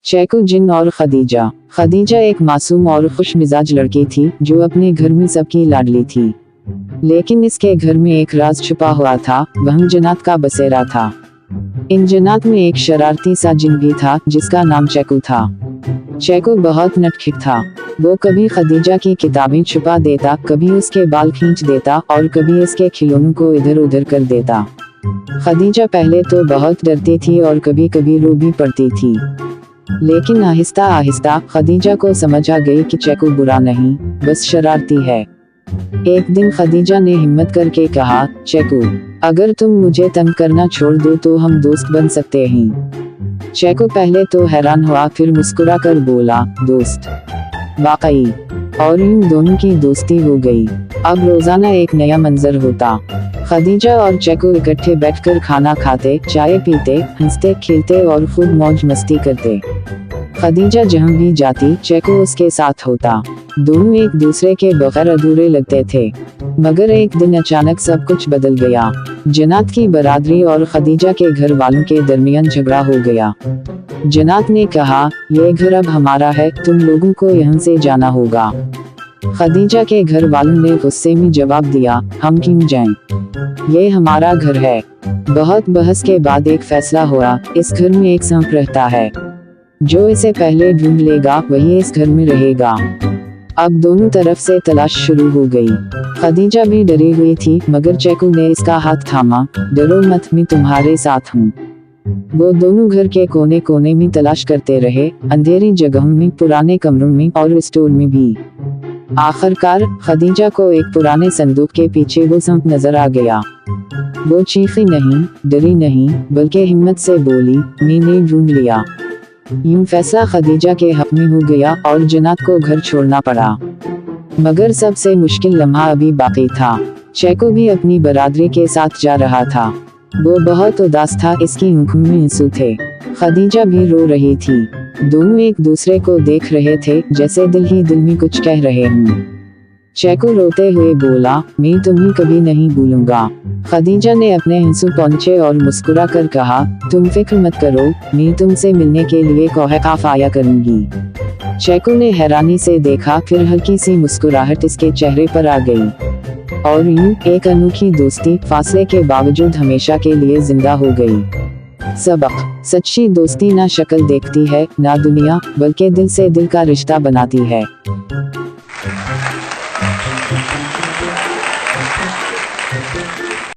चेको जिन और खदीजा। खदीजा एक मासूम और खुश मिजाज लड़की थी जो अपने घर में सबकी लाडली थी। लेकिन इसके घर में एक राज छुपा हुआ था, वह जन्नत का बसेरा था। इन जन्नत में एक शरारती सा जिन भी था जिसका नाम चेको था। चेको बहुत नटखट था। वो कभी खदीजा की किताबें छुपा देता, कभी उसके बाल खींच देता और कभी इसके खिलौनों को इधर उधर कर देता। खदीजा पहले तो बहुत डरती थी और कभी कभी रो भी पड़ती थी, लेकिन आहिस्ता आहिस्ता खदीजा को समझ आ गई कि चेको बुरा नहीं, बस शरारती है। एक दिन खदीजा ने हिम्मत करके कहा, चेको, अगर तुम मुझे तंग करना छोड़ दो तो हम दोस्त बन सकते हैं। चेको पहले तो हैरान हुआ, फिर मुस्कुरा कर बोला, दोस्त? वाकई। और इन दोनों की दोस्ती हो गई। अब रोजाना एक नया मंजर होता। खदीजा और चेको इकट्ठे बैठकर खाना खाते, चाय पीते, हंसते खेलते और खूब मौज मस्ती करते। खदीजा जहाँ भी जाती चेको उसके साथ होता। दोनों एक दूसरे के बगैर अधूरे लगते थे। मगर एक दिन अचानक सब कुछ बदल गया। जन्नत की बरादरी और खदीजा के घर वालों के दरमियान झगड़ा हो गया। जन्नत ने कहा, ये घर अब हमारा है, तुम लोगों को यहाँ से जाना होगा। खदीजा के घर वालों ने गुस्से में जवाब दिया, हम क्यों जाएं? ये हमारा घर है। बहुत बहस के बाद एक फैसला हुआ, इस घर में एक सांप रहता है, जो इसे पहले ढूंढ लेगा वही इस घर में रहेगा। अब दोनों तरफ से तलाश शुरू हो गई। खदीजा भी डरी हुई थी, मगर चेको ने इसका हाथ थामा, डरो मत, मैं तुम्हारे साथ हूँ। वो दोनों घर के कोने कोने में तलाश करते रहे, अंधेरी जगहों में, पुराने कमरों में और स्टोर में भी। आखिरकार खदीजा को एक पुराने संदूक के पीछे वो सांप नजर आ गया। वो चीखी नहीं, डरी नहीं, बल्कि हिम्मत से बोली, मैंने ढूंढ लिया। यूं फैसला खदीजा के हक में हो गया और जन्नत को घर छोड़ना पड़ा। मगर सबसे मुश्किल लम्हा अभी बाकी था। चेको भी अपनी बरादरी के साथ जा रहा था। वो बहुत उदास था, इसकी आंखों में आंसू थे। खदीजा भी रो रही थी। दोनों एक दूसरे को देख रहे थे, जैसे दिल ही दिल में कुछ कह रहे हों। चेको रोते हुए बोला, मैं तुम्हें कभी नहीं भूलूंगा। खदीजा ने अपने आंसू पोंछे और मुस्कुरा कर कहा, तुम फिक्र मत करो, मैं तुमसे मिलने के लिए कोहकाफ आया करूंगी। चेको ने हैरानी से देखा, फिर हल्की सी मुस्कुराहट इसके चेहरे पर आ गई। और यूं एक अनोखी दोस्ती फासले के बावजूद हमेशा के लिए जिंदा हो गई। सबक, सच्ची दोस्ती ना शक्ल देखती है, ना दुनिया, बल्कि दिल से दिल का रिश्ता बनाती है।